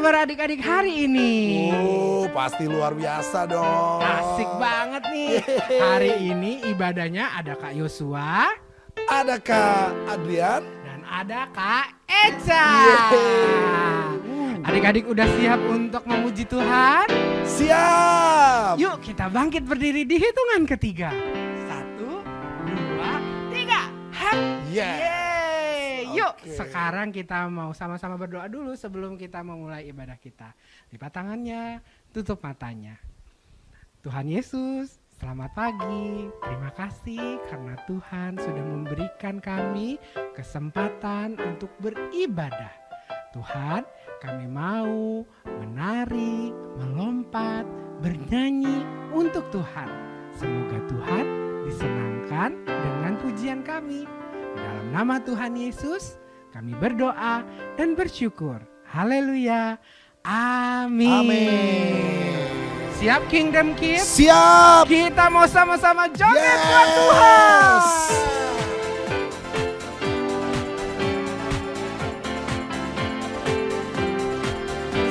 kabar adik-adik hari ini? Pasti luar biasa dong. Asik banget nih. Hari ini ibadahnya ada Kak Yosua, ada Kak Adrian, dan ada Kak Eca. Yeay. Adik-adik udah siap untuk memuji Tuhan? Siap. Yuk kita bangkit berdiri di hitungan ketiga. 1, 2, 3. Hap. Yes. Yeay. Yuk Oke. sekarang kita mau sama-sama berdoa dulu sebelum kita memulai ibadah kita. Lipat tangannya, tutup matanya. Tuhan Yesus, selamat pagi. Terima kasih karena Tuhan sudah memberikan kami kesempatan untuk beribadah. Tuhan, kami mau menari, melompat, bernyanyi untuk Tuhan. Semoga Tuhan disenangkan dengan pujian kami. Dalam nama Tuhan Yesus, kami berdoa dan bersyukur. Haleluya. Amin. Amin. Siap Kingdom Kids? Siap. Kita mau sama-sama joget buat Yes. Tuhan.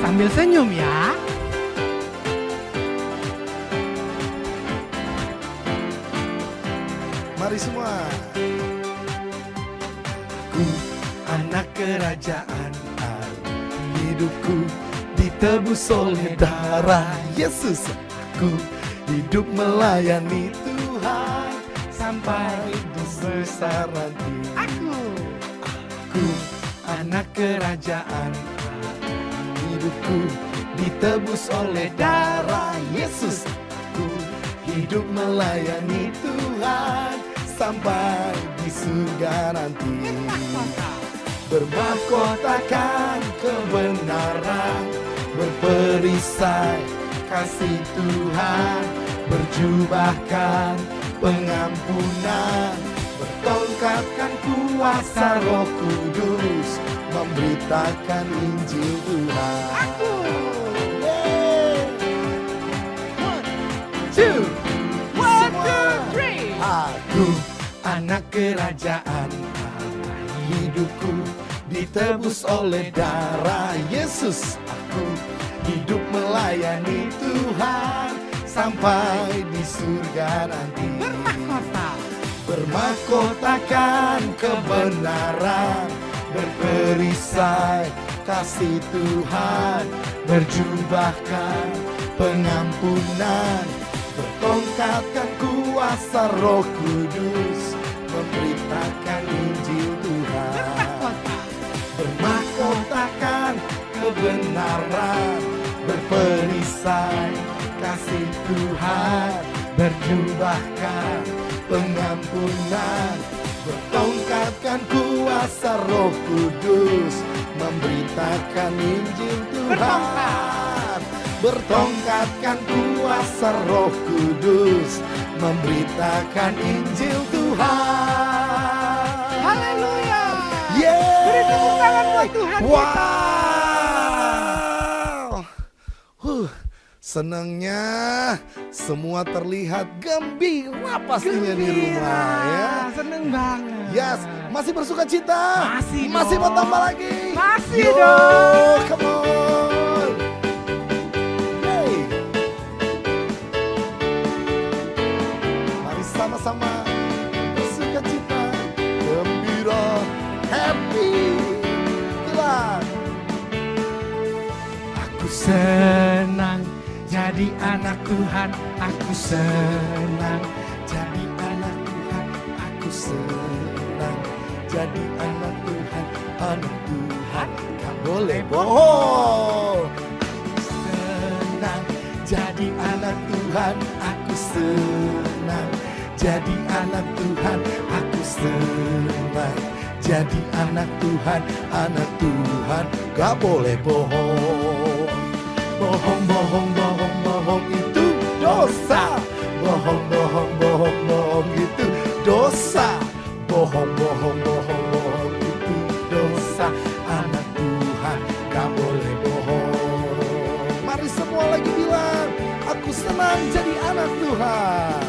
Sambil senyum ya. Mari semua. Aku anak kerajaan Allah. Hidupku ditebus oleh darah Yesus. Aku hidup melayani Tuhan sampai besar nanti. Aku anak kerajaan Allah. Hidupku ditebus oleh darah Yesus. Aku hidup melayani Tuhan sampai di surga nanti. Bermahkotakan kebenaran, berperisai kasih Tuhan, berjubahkan pengampunan, bertongkatkan kuasa Roh Kudus, memberitakan Injil Tuhan. Aku, aku anak kerajaan Allah. Hidupku ditebus oleh darah Yesus. Aku hidup melayani Tuhan sampai di surga nanti. Bermahkotakan kebenaran, berperisai kasih Tuhan, berjubahkan pengampunan, bertongkatkan kuasa Roh Kudus, memberitakan Injil Tuhan. Bermahkotakan kebenaran, berperisai kasih Tuhan, berjubahkan pengampunan, bertongkatkan kuasa Roh Kudus, memberitakan Injil Tuhan. Bertongkatkan kuasa Roh Kudus, memberitakan Injil Tuhan. Haleluya. Yeay. Beri tepuk tangan buat Tuhan kita. Wow. Senangnya semua terlihat gembira pastinya di rumah ya. Seneng banget. Yes, masih bersuka cita? Masih mau dong. tambah lagi? Masih Yo, dong. come on. Yay. Mari sama-sama bersuka cita, gembira, happy. Bilang. Aku senang jadi anak Tuhan. Aku senang Jadi anak Tuhan, aku senang. Jadi anak Tuhan, anak Tuhan, gak boleh bohong. Aku senang, jadi anak Tuhan, aku senang. Jadi anak Tuhan, aku senang. Jadi anak Tuhan, gak boleh bohong. Bohong, bohong, bohong, bohong itu dosa. Bohong, bohong, bohong, bohong itu dosa. Bohong, bohong, bohong, bohong itu dosa. Anak Tuhan gak boleh bohong. Mari semua lagi bilang, aku senang jadi anak Tuhan.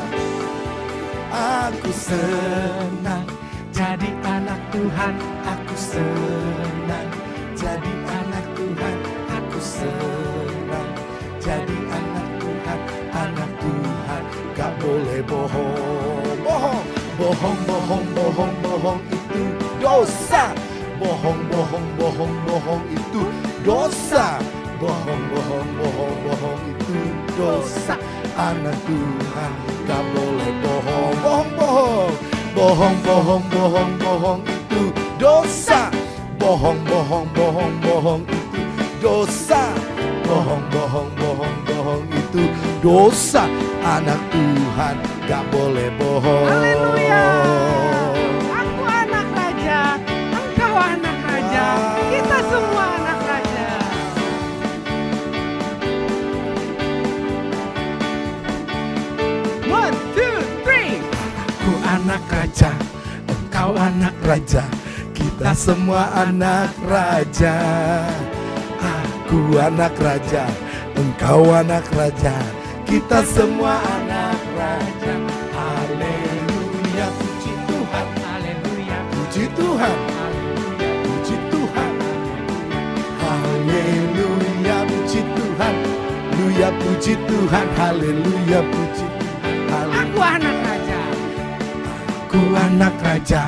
Aku senang jadi anak Tuhan. Aku senang jadi anak Tuhan. Aku senang bohong, bohong, bohong, bohong itu dosa. Bohong, bohong, bohong, bohong itu dosa. Bohong, bohong, bohong, bohong itu dosa. Anak Tuhan gak boleh bohong. Bohong, bohong. Bohong, bohong, bohong, bohong itu dosa. Bohong, bohong, bohong, bohong itu dosa. Bohong, bohong, bohong, bohong itu dosa. Anak Tuhan gak boleh bohong. Haleluya. Aku anak raja, engkau anak raja, kita semua anak raja. One, two, three. Aku anak raja, engkau anak raja, kita semua anak raja. Aku anak raja, engkau anak raja, kita semua anak raja. Haleluya, puji Tuhan. Haleluya. Puji Tuhan. Puji Tuhan. Haleluya, puji Tuhan. Haleluya, puji Tuhan. Haleluya, puji Tuhan. Aku anak raja. Aku anak raja,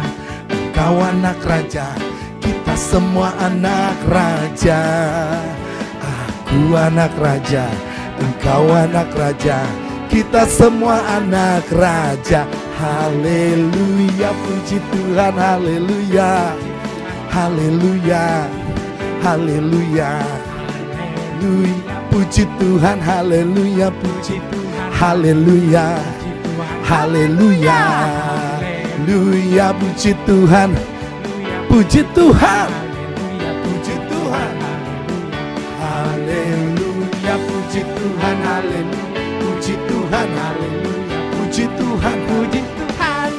engkau anak raja, kita semua anak raja. Aku anak raja, engkau anak raja, kita semua anak raja. Haleluya, puji Tuhan. Haleluya. Haleluya. Haleluya. Haleluya, puji Tuhan. Haleluya, puji Tuhan. Haleluya. Haleluya. Haleluya, puji Tuhan. Puji Tuhan. Puji Tuhan. Haleluya, puji Tuhan. Haleluya, puji Tuhan. Haleluya, puji Tuhan. Puji Tuhan.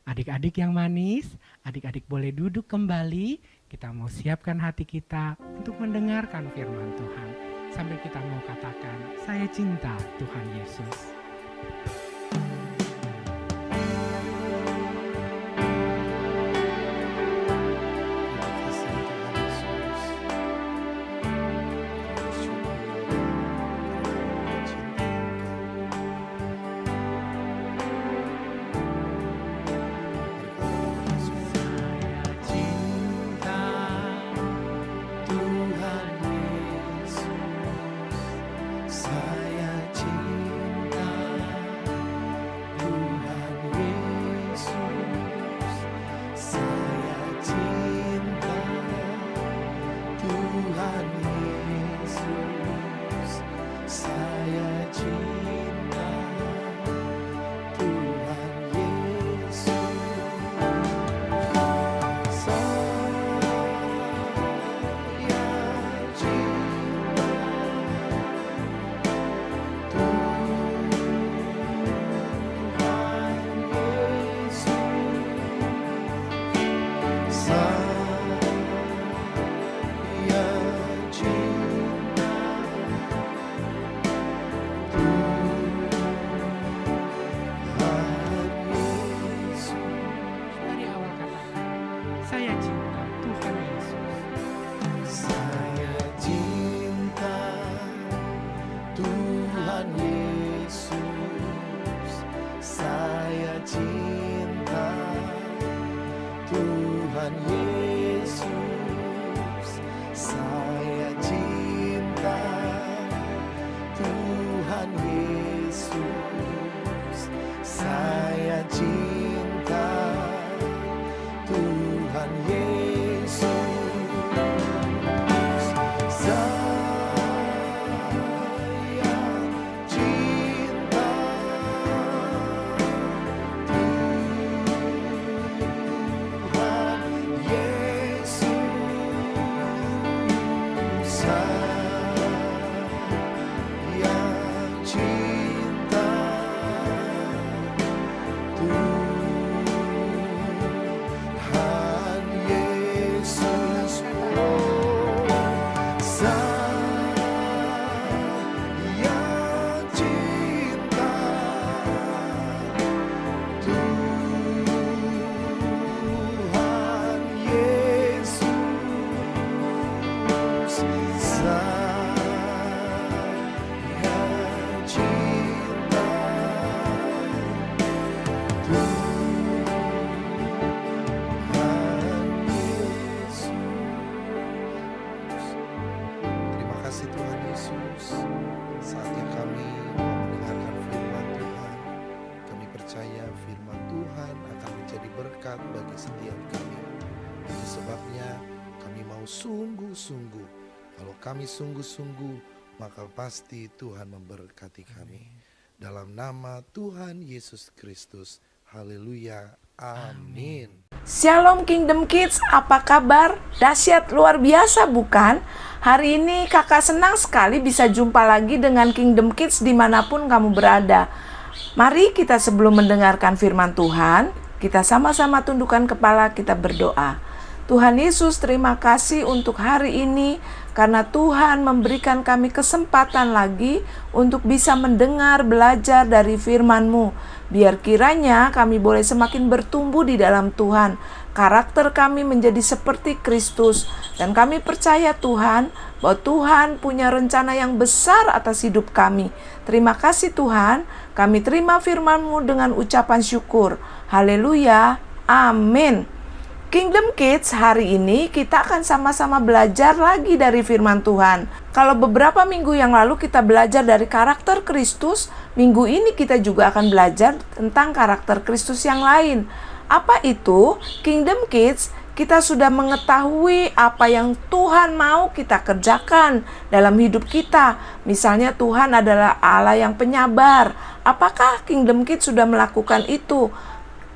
Adik-adik yang manis, adik-adik boleh duduk kembali. Kita mau siapkan hati kita untuk mendengarkan firman Tuhan. Sambil kita mau katakan, saya cinta Tuhan Yesus. Yeah. kalau sungguh-sungguh, kalau kami sungguh-sungguh, maka pasti Tuhan memberkati kami. Dalam nama Tuhan Yesus Kristus. Haleluya. Amin. Shalom Kingdom Kids, apa kabar? Dahsyat luar biasa bukan? Hari ini kakak senang sekali bisa jumpa lagi dengan Kingdom Kids dimanapun kamu berada. Mari kita sebelum mendengarkan firman Tuhan, kita sama-sama tundukkan kepala, kita berdoa. Tuhan Yesus, terima kasih untuk hari ini karena Tuhan memberikan kami kesempatan lagi untuk bisa mendengar, belajar dari firman-Mu. Biar kiranya kami boleh semakin bertumbuh di dalam Tuhan. Karakter kami menjadi seperti Kristus. Dan kami percaya Tuhan bahwa Tuhan punya rencana yang besar atas hidup kami. Terima kasih Tuhan, kami terima firman-Mu dengan ucapan syukur. Haleluya, amin. Kingdom Kids, hari ini kita akan sama-sama belajar lagi dari firman Tuhan. Kalau beberapa minggu yang lalu kita belajar dari karakter Kristus, minggu ini kita juga akan belajar tentang karakter Kristus yang lain. Apa itu? Kingdom Kids, kita sudah mengetahui apa yang Tuhan mau kita kerjakan dalam hidup kita. Misalnya Tuhan adalah Allah yang penyabar. Apakah Kingdom Kids sudah melakukan itu?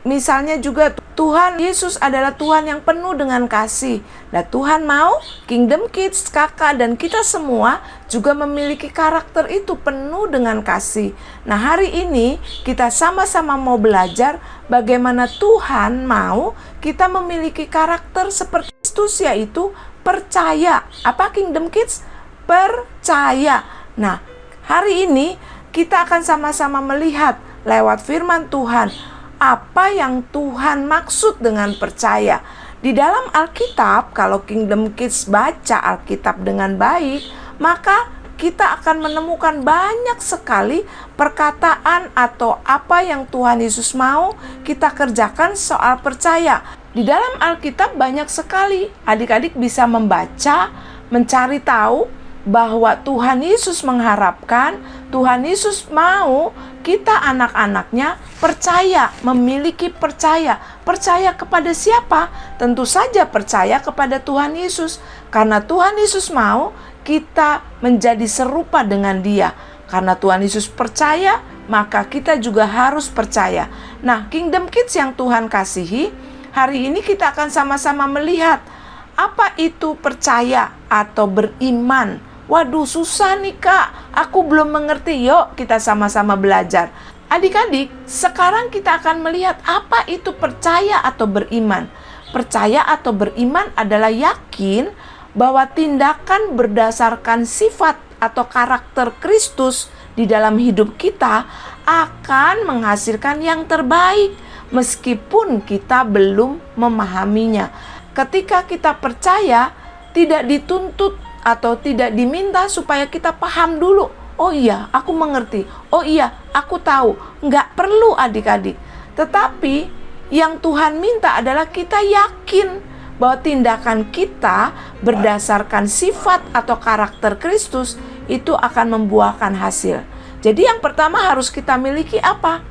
Misalnya juga Tuhan Yesus adalah Tuhan yang penuh dengan kasih. Dan Tuhan mau Kingdom Kids, kakak dan kita semua juga memiliki karakter itu penuh dengan kasih. Nah, hari ini kita sama-sama mau belajar bagaimana Tuhan mau kita memiliki karakter seperti Kristus, yaitu percaya. Apa Kingdom Kids? Percaya. Nah, hari ini kita akan sama-sama melihat lewat firman Tuhan apa yang Tuhan maksud dengan percaya. Di dalam Alkitab, kalau Kingdom Kids baca Alkitab dengan baik, maka kita akan menemukan banyak sekali perkataan atau apa yang Tuhan Yesus mau kita kerjakan soal percaya. Di dalam Alkitab banyak sekali adik-adik bisa membaca, mencari tahu bahwa Tuhan Yesus mengharapkan, Tuhan Yesus mau kita anak-anaknya percaya, memiliki percaya. Percaya kepada siapa? Tentu saja percaya kepada Tuhan Yesus. Karena Tuhan Yesus mau kita menjadi serupa dengan Dia. Karena Tuhan Yesus percaya, maka kita juga harus percaya. Nah, Kingdom Kids yang Tuhan kasihi, hari ini kita akan sama-sama melihat apa itu percaya atau beriman. Waduh, susah nih kak, aku belum mengerti. Yuk kita sama-sama belajar. Adik-adik, sekarang kita akan melihat apa itu percaya atau beriman. Percaya atau beriman adalah yakin bahwa tindakan berdasarkan sifat atau karakter Kristus di dalam hidup kita akan menghasilkan yang terbaik meskipun kita belum memahaminya. Ketika kita percaya, tidak dituntut atau tidak diminta supaya kita paham dulu. Oh iya, aku mengerti. Oh iya, aku tahu. Nggak perlu adik-adik. Tetapi yang Tuhan minta adalah kita yakin bahwa tindakan kita berdasarkan sifat atau karakter Kristus itu akan membuahkan hasil. Jadi yang pertama harus kita miliki apa?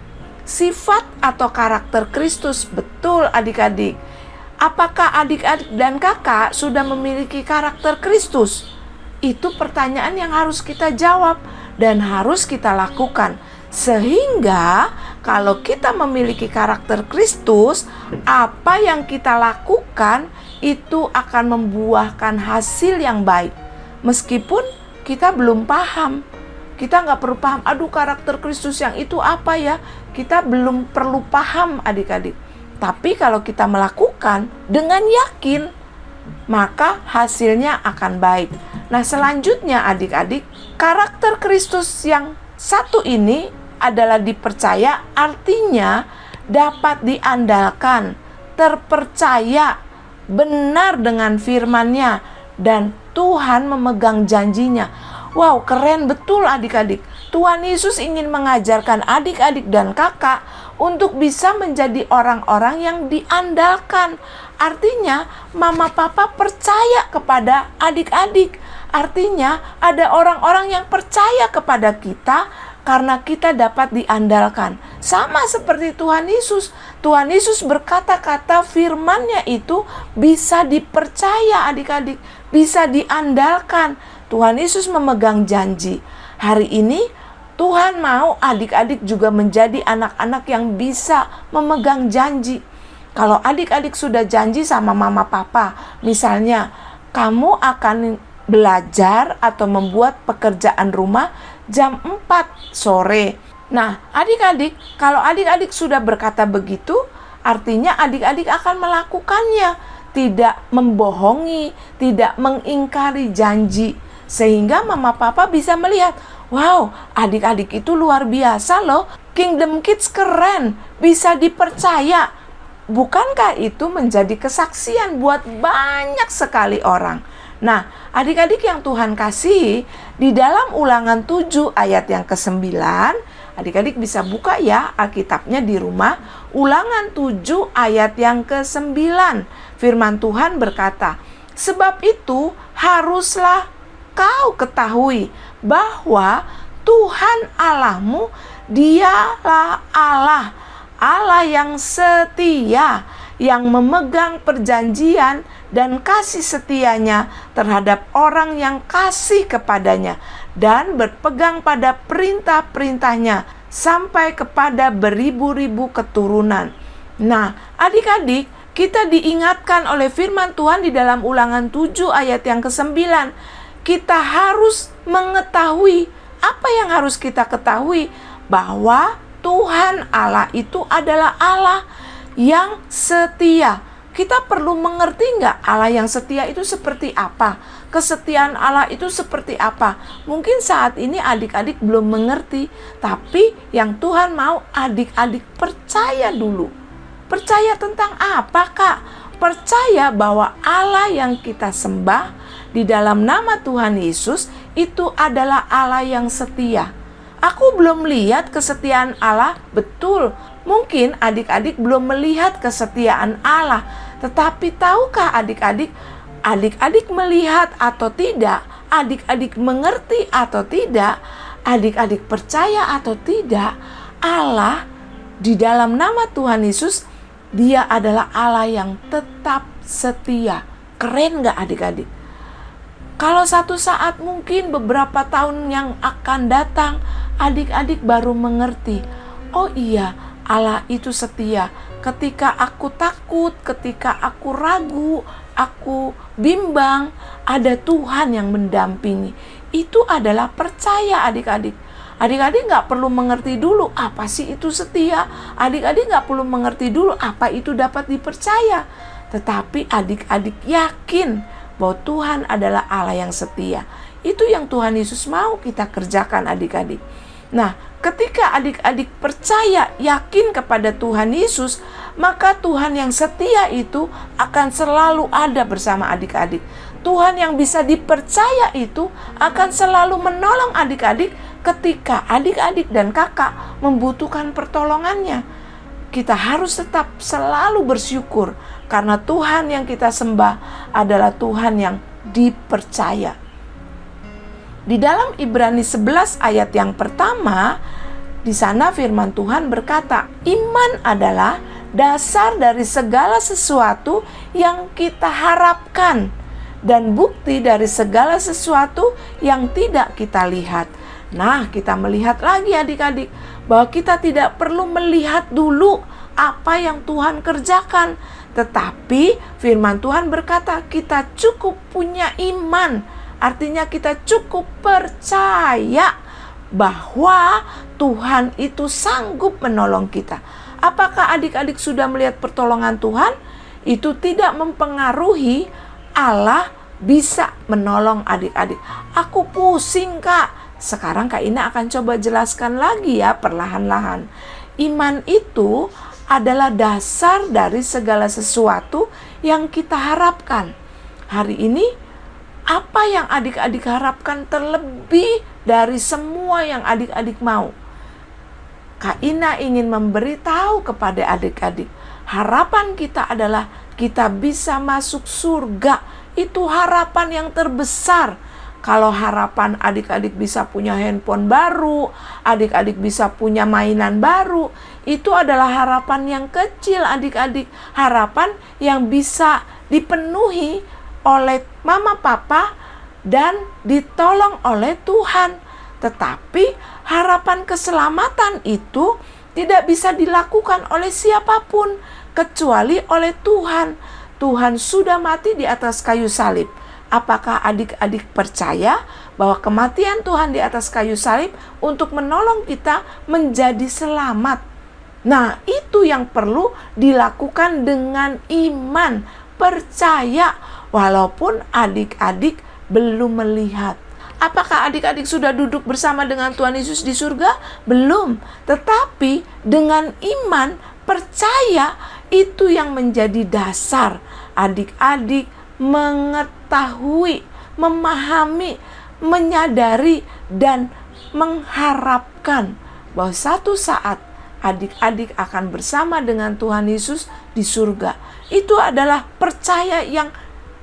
Sifat atau karakter Kristus. Betul adik-adik. Apakah adik-adik dan kakak sudah memiliki karakter Kristus? Itu pertanyaan yang harus kita jawab dan harus kita lakukan. Sehingga kalau kita memiliki karakter Kristus, apa yang kita lakukan itu akan membuahkan hasil yang baik. Meskipun kita belum paham. Kita nggak perlu paham, aduh karakter Kristus yang itu apa ya? Kita belum perlu paham adik-adik. Tapi kalau kita melakukan dengan yakin, maka hasilnya akan baik. Nah, selanjutnya adik-adik, karakter Kristus yang satu ini adalah dipercaya, artinya dapat diandalkan, terpercaya, benar dengan firman-Nya, dan Tuhan memegang janjinya. Wow, keren betul adik-adik. Tuhan Yesus ingin mengajarkan adik-adik dan kakak untuk bisa menjadi orang-orang yang diandalkan. Artinya, mama papa percaya kepada adik-adik. Artinya, ada orang-orang yang percaya kepada kita karena kita dapat diandalkan. Sama seperti Tuhan Yesus. Tuhan Yesus berkata-kata, firman-Nya itu bisa dipercaya adik-adik, bisa diandalkan. Tuhan Yesus memegang janji. Hari ini Tuhan mau adik-adik juga menjadi anak-anak yang bisa memegang janji. Kalau adik-adik sudah janji sama mama papa, misalnya kamu akan belajar atau membuat pekerjaan rumah jam 4 sore. Nah, adik-adik, kalau adik-adik sudah berkata begitu, artinya adik-adik akan melakukannya, tidak membohongi, tidak mengingkari janji. Sehingga mama papa bisa melihat, wow, adik-adik itu luar biasa loh, Kingdom Kids keren, bisa dipercaya. Bukankah itu menjadi kesaksian buat banyak sekali orang? Nah, adik-adik yang Tuhan kasihi, di dalam Ulangan 7 ayat yang ke-9, adik-adik bisa buka ya Alkitabnya di rumah. Ulangan 7 ayat yang ke-9, firman Tuhan berkata, sebab itu haruslah kau ketahui bahwa Tuhan Allahmu, Dialah Allah, Allah yang setia, yang memegang perjanjian dan kasih setianya terhadap orang yang kasih kepadanya dan berpegang pada perintah-perintahnya sampai kepada beribu-ribu keturunan. Nah, adik-adik, kita diingatkan oleh firman Tuhan di dalam Ulangan 7 ayat yang ke-9. Kita harus mengetahui, apa yang harus kita ketahui? Bahwa Tuhan Allah itu adalah Allah yang setia. Kita perlu mengerti nggak Allah yang setia itu seperti apa? Kesetiaan Allah itu seperti apa? Mungkin saat ini adik-adik belum mengerti, tapi yang Tuhan mau adik-adik percaya dulu. Percaya tentang apa, Kak? Percaya bahwa Allah yang kita sembah di dalam nama Tuhan Yesus itu adalah Allah yang setia. Aku belum lihat kesetiaan Allah, betul. Mungkin adik-adik belum melihat kesetiaan Allah. Tetapi tahukah adik-adik, adik-adik melihat atau tidak, adik-adik mengerti atau tidak, adik-adik percaya atau tidak, Allah di dalam nama Tuhan Yesus, Dia adalah Allah yang tetap setia. Keren gak adik-adik? Kalau satu saat mungkin beberapa tahun yang akan datang, adik-adik baru mengerti, oh iya, Allah itu setia. Ketika aku takut, ketika aku ragu, aku bimbang, ada Tuhan yang mendampingi. Itu adalah percaya adik-adik. Adik-adik gak perlu mengerti dulu apa sih itu setia. Adik-adik gak perlu mengerti dulu apa itu dapat dipercaya. Tetapi adik-adik yakin bahwa Tuhan adalah Allah yang setia. Itu yang Tuhan Yesus mau kita kerjakan adik-adik. Nah, ketika adik-adik percaya, yakin kepada Tuhan Yesus, maka Tuhan yang setia itu akan selalu ada bersama adik-adik. Tuhan yang bisa dipercaya itu akan selalu menolong adik-adik ketika adik-adik dan kakak membutuhkan pertolongannya. Kita harus tetap selalu bersyukur karena Tuhan yang kita sembah adalah Tuhan yang dipercaya. Di dalam Ibrani 11 ayat yang pertama, di sana firman Tuhan berkata, iman adalah dasar dari segala sesuatu yang kita harapkan dan bukti dari segala sesuatu yang tidak kita lihat. Nah, kita melihat lagi adik-adik bahwa kita tidak perlu melihat dulu apa yang Tuhan kerjakan, tetapi firman Tuhan berkata kita cukup punya iman. Artinya kita cukup percaya bahwa Tuhan itu sanggup menolong kita. Apakah adik-adik sudah melihat pertolongan Tuhan? Itu tidak mempengaruhi Allah bisa menolong adik-adik. Aku pusing, Kak. Sekarang Kak Ina akan coba jelaskan lagi ya perlahan-lahan. Iman itu adalah dasar dari segala sesuatu yang kita harapkan. Hari ini apa yang adik-adik harapkan terlebih dari semua yang adik-adik mau? Kak Ina ingin memberitahu kepada adik-adik, harapan kita adalah kita bisa masuk surga. Itu harapan yang terbesar. Kalau harapan adik-adik bisa punya handphone baru, adik-adik bisa punya mainan baru, itu adalah harapan yang kecil adik-adik. Harapan yang bisa dipenuhi oleh mama papa dan ditolong oleh Tuhan. Tetapi harapan keselamatan itu tidak bisa dilakukan oleh siapapun kecuali oleh Tuhan. Tuhan sudah mati di atas kayu salib. Apakah adik-adik percaya bahwa kematian Tuhan di atas kayu salib untuk menolong kita menjadi selamat? Nah, itu yang perlu dilakukan dengan iman, percaya, walaupun adik-adik belum melihat. Apakah adik-adik sudah duduk bersama dengan Tuhan Yesus di surga? Belum. Tetapi dengan iman, percaya, itu yang menjadi dasar adik-adik mengetahui, memahami, menyadari, dan mengharapkan bahwa satu saat adik-adik akan bersama dengan Tuhan Yesus di surga. Itu adalah percaya yang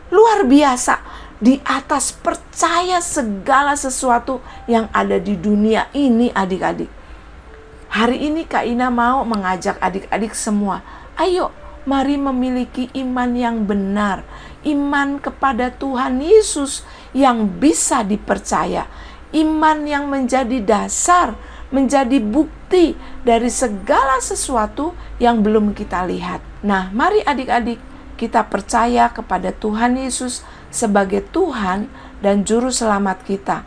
luar biasa, di atas percaya segala sesuatu yang ada di dunia ini adik-adik. Hari ini Kak Ina mau mengajak adik-adik semua, ayo mari memiliki iman yang benar, iman kepada Tuhan Yesus yang bisa dipercaya, iman yang menjadi dasar, menjadi bukti dari segala sesuatu yang belum kita lihat. Nah, mari adik-adik kita percaya kepada Tuhan Yesus sebagai Tuhan dan Juru Selamat kita.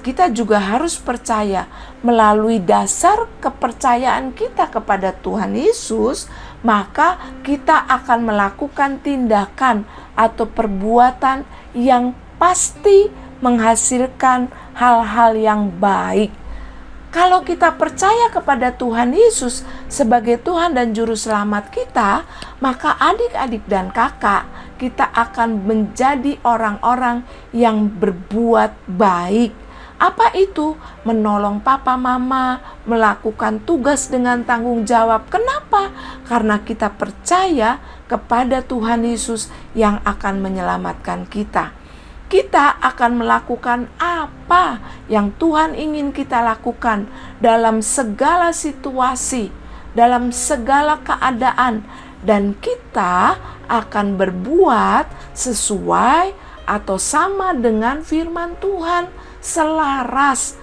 Kita juga harus percaya melalui dasar kepercayaan kita kepada Tuhan Yesus, maka kita akan melakukan tindakan atau perbuatan yang pasti menghasilkan hal-hal yang baik. Kalau kita percaya kepada Tuhan Yesus sebagai Tuhan dan Juru Selamat kita, maka adik-adik dan kakak, kita akan menjadi orang-orang yang berbuat baik. Apa itu? Menolong papa mama, melakukan tugas dengan tanggung jawab. Kenapa? Karena kita percaya kepada Tuhan Yesus yang akan menyelamatkan kita. Kita akan melakukan apa yang Tuhan ingin kita lakukan dalam segala situasi, dalam segala keadaan, dan kita akan berbuat sesuai atau sama dengan firman Tuhan, selaras.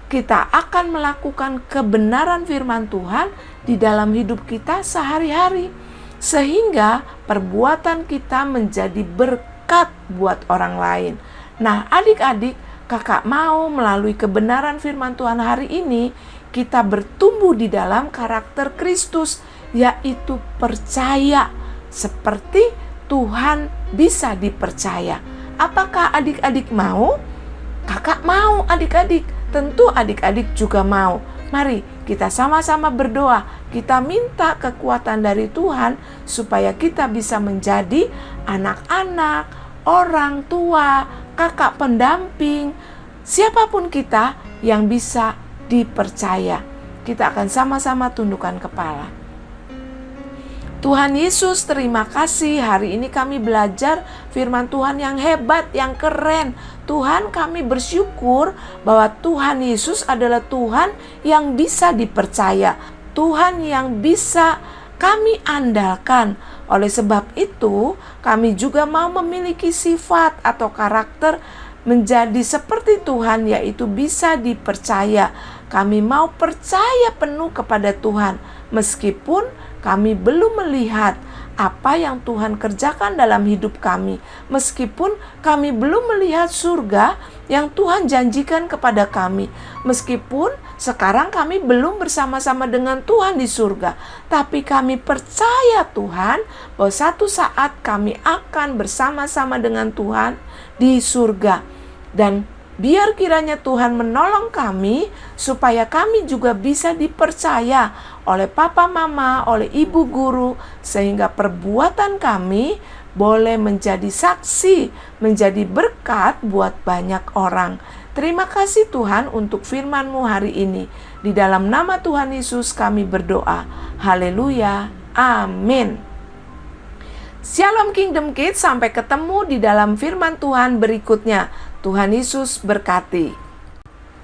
Kita akan melakukan kebenaran firman Tuhan di dalam hidup kita sehari-hari, sehingga perbuatan kita menjadi berkat buat orang lain. Nah, adik-adik, kakak mau melalui kebenaran firman Tuhan hari ini kita bertumbuh di dalam karakter Kristus, yaitu percaya seperti Tuhan bisa dipercaya. Apakah adik-adik mau? Kakak mau adik-adik, tentu adik-adik juga mau. Mari kita sama-sama berdoa, kita minta kekuatan dari Tuhan supaya kita bisa menjadi anak-anak, orang tua, kakak pendamping, siapapun kita yang bisa dipercaya. Kita akan sama-sama tundukkan kepala. Tuhan Yesus, terima kasih. Hari ini kami belajar firman Tuhan yang hebat, yang keren. Tuhan, kami bersyukur bahwa Tuhan Yesus adalah Tuhan yang bisa dipercaya, Tuhan yang bisa kami andalkan. Oleh sebab itu, kami juga mau memiliki sifat atau karakter menjadi seperti Tuhan, yaitu bisa dipercaya. Kami mau percaya penuh kepada Tuhan, meskipun kami belum melihat apa yang Tuhan kerjakan dalam hidup kami, meskipun kami belum melihat surga yang Tuhan janjikan kepada kami, meskipun sekarang kami belum bersama-sama dengan Tuhan di surga, tapi kami percaya Tuhan bahwa satu saat kami akan bersama-sama dengan Tuhan di surga. Dan biar kiranya Tuhan menolong kami supaya kami juga bisa dipercaya oleh papa mama, oleh ibu guru, sehingga perbuatan kami boleh menjadi saksi, menjadi berkat buat banyak orang. Terima kasih Tuhan untuk firman-Mu hari ini. Di dalam nama Tuhan Yesus kami berdoa. Haleluya. Amin. Shalom Kingdom Kids, sampai ketemu di dalam firman Tuhan berikutnya. Tuhan Yesus berkati.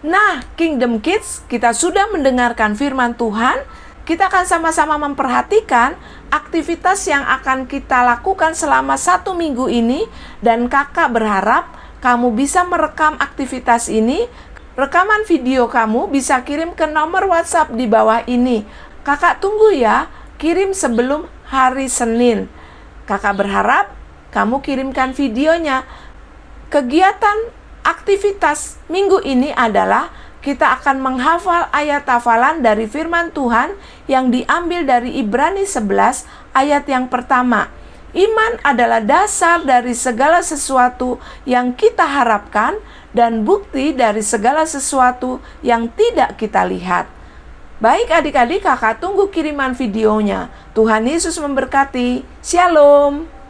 Nah, Kingdom Kids, kita sudah mendengarkan firman Tuhan. Kita akan sama-sama memperhatikan aktivitas yang akan kita lakukan selama 1 minggu ini. Dan kakak berharap kamu bisa merekam aktivitas ini. Rekaman video kamu bisa kirim ke nomor WhatsApp di bawah ini. Kakak tunggu ya, kirim sebelum hari Senin. Kakak berharap kamu kirimkan videonya. Kegiatan aktivitas minggu ini adalah kita akan menghafal ayat hafalan dari firman Tuhan yang diambil dari Ibrani 11 ayat yang pertama. Iman adalah dasar dari segala sesuatu yang kita harapkan dan bukti dari segala sesuatu yang tidak kita lihat. Baik adik-adik, kakak tunggu kiriman videonya. Tuhan Yesus memberkati. Shalom.